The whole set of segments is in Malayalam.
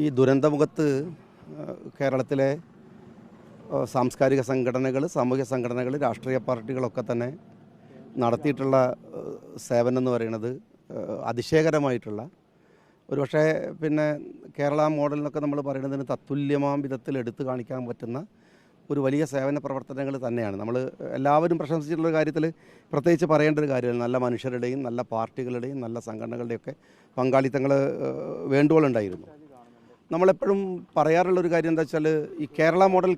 ഈ ദുരന്തമുഖത്ത് കേരളത്തിലെ സാംസ്കാരിക സംഘടനകൾ, സാമൂഹ്യ സംഘടനകൾ, രാഷ്ട്രീയ പാർട്ടികളൊക്കെ തന്നെ നടത്തിയിട്ടുള്ള സേവനം എന്ന് പറയുന്നത് അതിശയകരമായിട്ടുള്ള, ഒരുപക്ഷെ കേരള മോഡൽ എന്നൊക്കെ നമ്മൾ പറയുന്നതിന് തത്തുല്യമാം വിധത്തിൽ എടുത്തു കാണിക്കാൻ പറ്റുന്ന ഒരു വലിയ സേവന പ്രവർത്തനങ്ങൾ തന്നെയാണ്. നമ്മൾ എല്ലാവരും പ്രശംസിച്ചിട്ടുള്ള കാര്യത്തിൽ പ്രത്യേകിച്ച് പറയേണ്ട ഒരു കാര്യമാണ്. നല്ല മനുഷ്യരുടെയും നല്ല പാർട്ടികളുടെയും നല്ല സംഘടനകളുടെയൊക്കെ പങ്കാളിത്തങ്ങൾ വേണ്ടുവോളുണ്ടായിരുന്നു. നമ്മളെപ്പോഴും പറയാറുള്ളൊരു കാര്യം എന്താ വെച്ചാൽ, ഈ കേരള മോഡൽ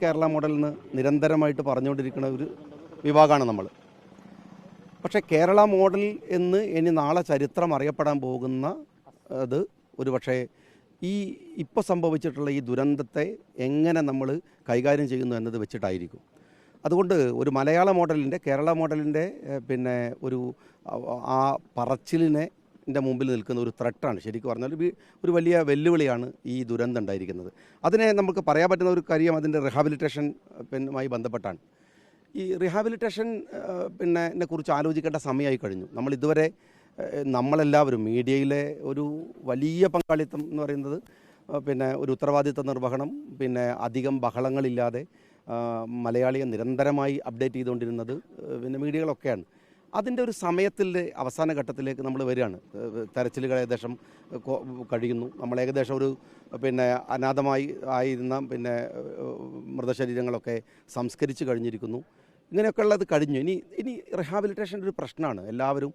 എന്ന് നിരന്തരമായിട്ട് പറഞ്ഞുകൊണ്ടിരിക്കുന്ന ഒരു വിഭാഗമാണ് നമ്മൾ. പക്ഷേ കേരള മോഡൽ എന്ന് ഇനി നാളെ ചരിത്രം അറിയപ്പെടാൻ പോകുന്ന അത് ഒരുപക്ഷെ ഇപ്പോൾ സംഭവിച്ചിട്ടുള്ള ഈ ദുരന്തത്തെ എങ്ങനെ നമ്മൾ കൈകാര്യം ചെയ്യുന്നു എന്നത് വെച്ചിട്ടായിരിക്കും. അതുകൊണ്ട് ഒരു മലയാള മോഡലിൻ്റെ, കേരള മോഡലിൻ്റെ ഒരു ആ പറച്ചിലിനെ മുമ്പിൽ നിൽക്കുന്ന ഒരു ത്രെട്ടാണ്. ശരിക്കും പറഞ്ഞാൽ ഒരു വലിയ വെല്ലുവിളിയാണ് ഈ ദുരന്തം ഉണ്ടായിരിക്കുന്നത്. അതിനെ നമുക്ക് പറയാൻ പറ്റുന്ന ഒരു കാര്യം അതിൻ്റെ റിഹാബിലിറ്റേഷൻ ബന്ധപ്പെട്ടാണ്. ഈ റിഹാബിലിറ്റേഷൻ കുറിച്ച് ആലോചിക്കേണ്ട സമയമായി കഴിഞ്ഞു. നമ്മളിതുവരെ നമ്മളെല്ലാവരും മീഡിയയിലെ ഒരു വലിയ പങ്കാളിത്തം എന്ന് പറയുന്നത് ഒരു ഉത്തരവാദിത്ത നിർവഹണം, അധികം ബഹളങ്ങളില്ലാതെ മലയാളിയെ നിരന്തരമായി അപ്ഡേറ്റ് ചെയ്തുകൊണ്ടിരുന്നത് മീഡിയകളൊക്കെയാണ്. അതിൻ്റെ ഒരു സമയത്തിൻ്റെ അവസാന ഘട്ടത്തിലേക്ക് നമ്മൾ വരികയാണ്. തെരച്ചിലുകൾ ഏകദേശം കഴിയുന്നു. നമ്മൾ ഏകദേശം ഒരു അനാഥമായി ആയിരുന്ന മൃതശരീരങ്ങളൊക്കെ സംസ്കരിച്ച് കഴിഞ്ഞിരിക്കുന്നു. ഇങ്ങനെയൊക്കെ ഉള്ളത് കഴിഞ്ഞു. ഇനി റിഹാബിലിറ്റേഷൻ്റെ ഒരു പ്രശ്നമാണ് എല്ലാവരും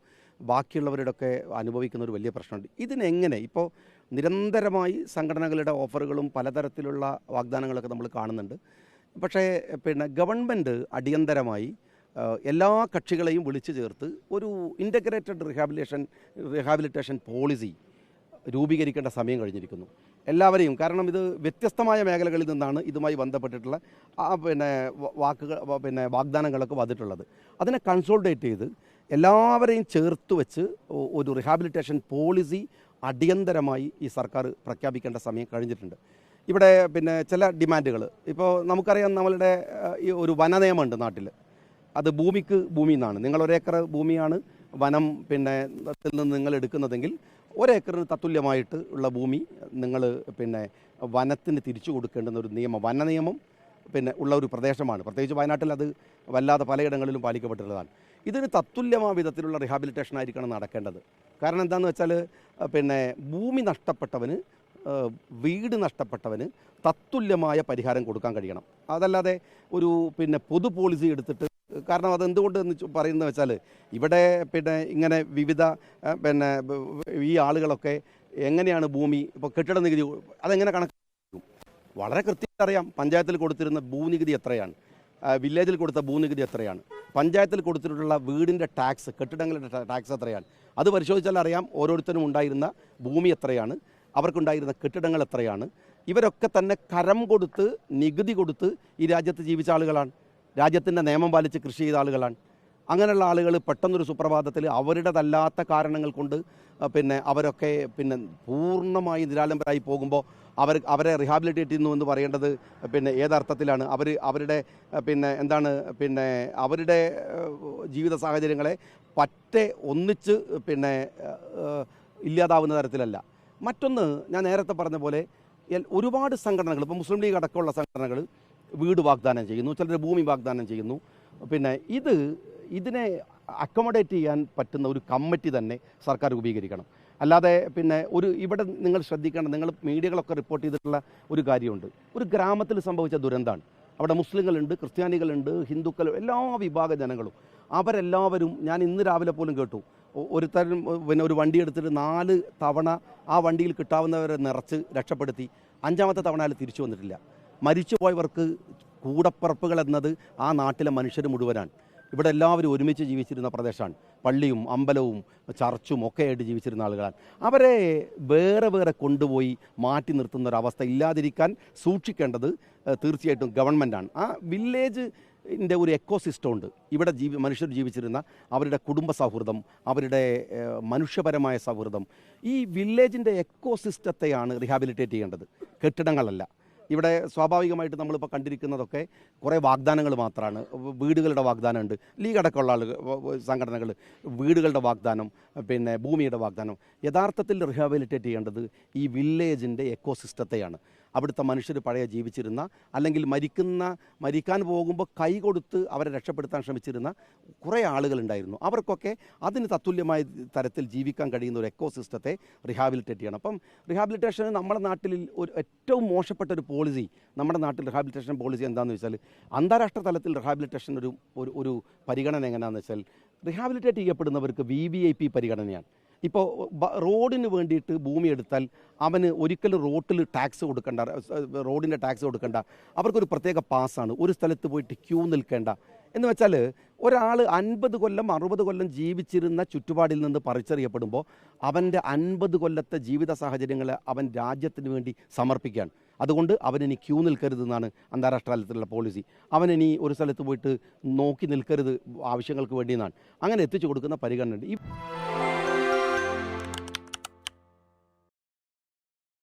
ബാക്കിയുള്ളവരുടെയൊക്കെ അനുഭവിക്കുന്ന ഒരു വലിയ പ്രശ്നമുണ്ട്. ഇതിനെങ്ങനെ ഇപ്പോൾ നിരന്തരമായി സംഘടനകളുടെ ഓഫറുകളും പലതരത്തിലുള്ള വാഗ്ദാനങ്ങളൊക്കെ നമ്മൾ കാണുന്നുണ്ട്. പക്ഷേ ഗവൺമെൻറ് അടിയന്തരമായി എല്ലാ കക്ഷികളെയും വിളിച്ചു ചേർത്ത് ഒരു ഇൻ്റഗ്രേറ്റഡ് റിഹാബിലിറ്റേഷൻ പോളിസി രൂപീകരിക്കേണ്ട സമയം കഴിഞ്ഞിരിക്കുന്നു. എല്ലാവരെയും, കാരണം ഇത് വ്യത്യസ്തമായ മേഖലകളിൽ നിന്നാണ് ഇതുമായി ബന്ധപ്പെട്ടിട്ടുള്ള വാഗ്ദാനങ്ങളൊക്കെ വന്നിട്ടുള്ളത്. അതിനെ കൺസോൾട്ടേറ്റ് ചെയ്ത് എല്ലാവരെയും ചേർത്ത് വെച്ച് ഒരു റിഹാബിലിറ്റേഷൻ പോളിസി അടിയന്തരമായി ഈ സർക്കാർ പ്രഖ്യാപിക്കേണ്ട സമയം കഴിഞ്ഞിട്ടുണ്ട്. ഇവിടെ ചില ഡിമാൻഡുകൾ, ഇപ്പോൾ നമുക്കറിയാം, നമ്മളുടെ ഈ ഒരു വന നിയമമുണ്ട് നാട്ടിൽ. അത് ഭൂമിക്ക് ഭൂമി എന്നാണ്. നിങ്ങൾ ഒരേക്കർ ഭൂമിയാണ് വനം ത്തിൽ നിന്ന് നിങ്ങൾ എടുക്കുന്നതെങ്കിൽ ഒരേക്കറിന് തത്തുല്യമായിട്ട് ഉള്ള ഭൂമി നിങ്ങൾ വനത്തിന് തിരിച്ചു കൊടുക്കേണ്ടുന്ന ഒരു നിയമം, വന നിയമം ഉള്ള ഒരു പ്രദേശമാണ്. പ്രത്യേകിച്ച് വയനാട്ടിൽ അത് വല്ലാതെ പലയിടങ്ങളിലും പാലിക്കപ്പെട്ടിട്ടുള്ളതാണ്. ഇതിന് തത്തുല്യമായ വിധത്തിലുള്ള റിഹാബിലിറ്റേഷൻ ആയിരിക്കണം നടക്കേണ്ടത്. കാരണം എന്താണെന്ന് വെച്ചാൽ ഭൂമി നഷ്ടപ്പെട്ടവന്, വീട് നഷ്ടപ്പെട്ടവന് തത്തുല്യമായ പരിഹാരം കൊടുക്കാൻ കഴിയണം. അതല്ലാതെ ഒരു പൊതു പോളിസി എടുത്തിട്ട്, കാരണം അതെന്തുകൊണ്ട് എന്ന് പറയുന്നത് വെച്ചാൽ ഇവിടെ ഇങ്ങനെ വിവിധ ഈ ആളുകളൊക്കെ എങ്ങനെയാണ് ഭൂമി, ഇപ്പോൾ കെട്ടിട നികുതി അതെങ്ങനെ കണക്കാക്കും? വളരെ കൃത്യമായിട്ട് അറിയാം. പഞ്ചായത്തിൽ കൊടുത്തിരുന്ന ഭൂനികുതി എത്രയാണ്, വില്ലേജിൽ കൊടുത്ത ഭൂനികുതി എത്രയാണ്, പഞ്ചായത്തിൽ കൊടുത്തിട്ടുള്ള വീടിൻ്റെ ടാക്സ്, കെട്ടിടങ്ങളുടെ ടാക്സ് എത്രയാണ്, അത് പരിശോധിച്ചാൽ അറിയാം ഓരോരുത്തരും ഉണ്ടായിരുന്ന ഭൂമി എത്രയാണ്, അവർക്കുണ്ടായിരുന്ന കെട്ടിടങ്ങൾ എത്രയാണ്. ഇവരൊക്കെ തന്നെ കരം കൊടുത്ത്, നികുതി കൊടുത്ത് ഈ രാജ്യത്ത് ജീവിച്ച ആളുകളാണ്, രാജ്യത്തിൻ്റെ നിയമം പാലിച്ച് കൃഷി ചെയ്ത ആളുകളാണ്. അങ്ങനെയുള്ള ആളുകൾ പെട്ടെന്നൊരു സുപ്രഭാതത്തിൽ അവരുടേതല്ലാത്ത കാരണങ്ങൾ കൊണ്ട് അവരൊക്കെ പൂർണ്ണമായി നിരാലംബരായി പോകുമ്പോൾ അവരെ റിഹാബിലിറ്റേറ്റ് ചെയ്യുന്നു എന്ന് പറയേണ്ടത് ഏതർത്ഥത്തിലാണ്? അവരുടെ എന്താണ് അവരുടെ ജീവിത സാഹചര്യങ്ങളെ പറ്റെ ഒന്നിച്ച് ഇല്ലാതാവുന്ന തരത്തിലല്ല. മറ്റൊന്ന്, ഞാൻ നേരത്തെ പറഞ്ഞ പോലെ ഒരുപാട് സംഘടനകൾ, ഇപ്പോൾ മുസ്ലിം ലീഗ് അടക്കമുള്ള സംഘടനകൾ വീട് വാഗ്ദാനം ചെയ്യുന്നു, ചിലർ ഭൂമി വാഗ്ദാനം ചെയ്യുന്നു. ഇതിനെ അക്കോമഡേറ്റ് ചെയ്യാൻ പറ്റുന്ന ഒരു കമ്മിറ്റി തന്നെ സർക്കാർ രൂപീകരിക്കണം. അല്ലാതെ ഇവിടെ നിങ്ങൾ ശ്രദ്ധിക്കണം, നിങ്ങൾ മീഡിയകളൊക്കെ റിപ്പോർട്ട് ചെയ്തിട്ടുള്ള ഒരു കാര്യമുണ്ട്. ഒരു ഗ്രാമത്തിൽ സംഭവിച്ച ദുരന്തമാണ്. അവിടെ മുസ്ലിങ്ങളുണ്ട്, ക്രിസ്ത്യാനികളുണ്ട്, ഹിന്ദുക്കൾ, എല്ലാ വിഭാഗ ജനങ്ങളും. അവരെല്ലാവരും, ഞാൻ ഇന്ന് രാവിലെ പോലും കേട്ടു, ഒരുത്തരും ഒരു വണ്ടി എടുത്തിട്ട് 4 തവണ ആ വണ്ടിയിൽ കിട്ടാവുന്നവരെ നിറച്ച് രക്ഷപ്പെടുത്തി. 5ാമത്തെ തവണ അയാൾ തിരിച്ചു വന്നിട്ടില്ല. മരിച്ചുപോയവർക്ക് കൂടപ്പിറപ്പുകൾ എന്നത് ആ നാട്ടിലെ മനുഷ്യർ മുഴുവനാണ്. ഇവിടെ എല്ലാവരും ഒരുമിച്ച് ജീവിച്ചിരുന്ന പ്രദേശമാണ്. പള്ളിയും അമ്പലവും ചർച്ചും ഒക്കെ ആയിട്ട് ജീവിച്ചിരുന്ന ആളുകളാണ്. അവരെ വേറെ വേറെ കൊണ്ടുപോയി മാറ്റി നിർത്തുന്ന ഒരവസ്ഥ ഇല്ലാതിരിക്കാൻ സൂക്ഷിക്കേണ്ടത് തീർച്ചയായിട്ടും ഗവൺമെൻറ്റാണ്. ആ വില്ലേജിൻ്റെ ഒരു എക്കോസിസ്റ്റം ഉണ്ട്. ഇവിടെ മനുഷ്യർ ജീവിച്ചിരുന്ന അവരുടെ കുടുംബ സൗഹൃദം, അവരുടെ മനുഷ്യപരമായ സൗഹൃദം, ഈ വില്ലേജിൻ്റെ എക്കോസിസ്റ്റത്തെയാണ് റിഹാബിലിറ്റേറ്റ് ചെയ്യേണ്ടത്, കെട്ടിടങ്ങളല്ല. ഇവിടെ സ്വാഭാവികമായിട്ട് നമ്മളിപ്പോൾ കണ്ടിരിക്കുന്നതൊക്കെ കുറേ വാഗ്ദാനങ്ങൾ മാത്രമാണ്. വീടുകളുടെ വാഗ്ദാനമുണ്ട്, ലീഗ് അടക്കമുള്ള സംഘടനകൾ വീടുകളുടെ വാഗ്ദാനം, പിന്നെ ഭൂമിയുടെ വാഗ്ദാനം. യഥാർത്ഥത്തിൽ റിഹാബിലിറ്റേറ്റ് ചെയ്യേണ്ടത് ഈ വില്ലേജിൻ്റെ എക്കോസിസ്റ്റത്തെയാണ്. അവിടുത്തെ മനുഷ്യർ പഴയ ജീവിച്ചിരുന്ന, അല്ലെങ്കിൽ മരിക്കാൻ പോകുമ്പോൾ കൈ കൊടുത്ത് അവരെ രക്ഷപ്പെടുത്താൻ ശ്രമിച്ചിരുന്ന കുറേ ആളുകളുണ്ടായിരുന്നു. അവർക്കൊക്കെ അതിന് തത്തുല്യമായ തരത്തിൽ ജീവിക്കാൻ കഴിയുന്ന ഒരു എക്കോസിസ്റ്റത്തെ റിഹാബിലിറ്റേറ്റ് ചെയ്യണം. അപ്പം റിഹാബിലിറ്റേഷൻ നമ്മുടെ നാട്ടിൽ ഒരു ഏറ്റവും മോശപ്പെട്ട ഒരു പോളിസി, നമ്മുടെ നാട്ടിൽ റിഹാബിലിറ്റേഷൻ പോളിസി എന്താണെന്ന് വെച്ചാൽ, അന്താരാഷ്ട്ര തലത്തിൽ റിഹാബിലിറ്റേഷൻ ഒരു പരിഗണന എങ്ങനെയാണെന്ന് വെച്ചാൽ, റിഹാബിലിറ്റേറ്റ് ചെയ്യപ്പെടുന്നവർക്ക് VVIP പരിഗണനയാണ്. ഇപ്പോൾ റോഡിന് വേണ്ടിയിട്ട് ഭൂമി എടുത്താൽ അവന് ഒരിക്കലും റോഡിൽ ടാക്സ് കൊടുക്കേണ്ട, റോഡിൻ്റെ ടാക്സ് കൊടുക്കേണ്ട, അവർക്കൊരു പ്രത്യേക പാസ്സാണ്. ഒരു സ്ഥലത്ത് പോയിട്ട് ക്യൂ നിൽക്കേണ്ട. എന്ന് വെച്ചാൽ ഒരാൾ 50 കൊല്ലം 60 കൊല്ലം ജീവിച്ചിരുന്ന ചുറ്റുപാടിൽ നിന്ന് പറിച്ചറിയപ്പെടുമ്പോൾ അവൻ്റെ 50 കൊല്ലത്തെ ജീവിത സാഹചര്യങ്ങൾ അവൻ രാജ്യത്തിന് വേണ്ടി സമർപ്പിക്കുകയാണ്. അതുകൊണ്ട് അവനിനി ക്യൂ നിൽക്കരുതെന്നാണ് അന്താരാഷ്ട്ര തലത്തിലുള്ള പോളിസി. അവനിനി ഒരു സ്ഥലത്ത് പോയിട്ട് നോക്കി നിൽക്കരുത് ആവശ്യങ്ങൾക്ക് വേണ്ടിയെന്നാണ്. അങ്ങനെ എത്തിച്ചു കൊടുക്കുന്ന പരിഗണനയുണ്ട്.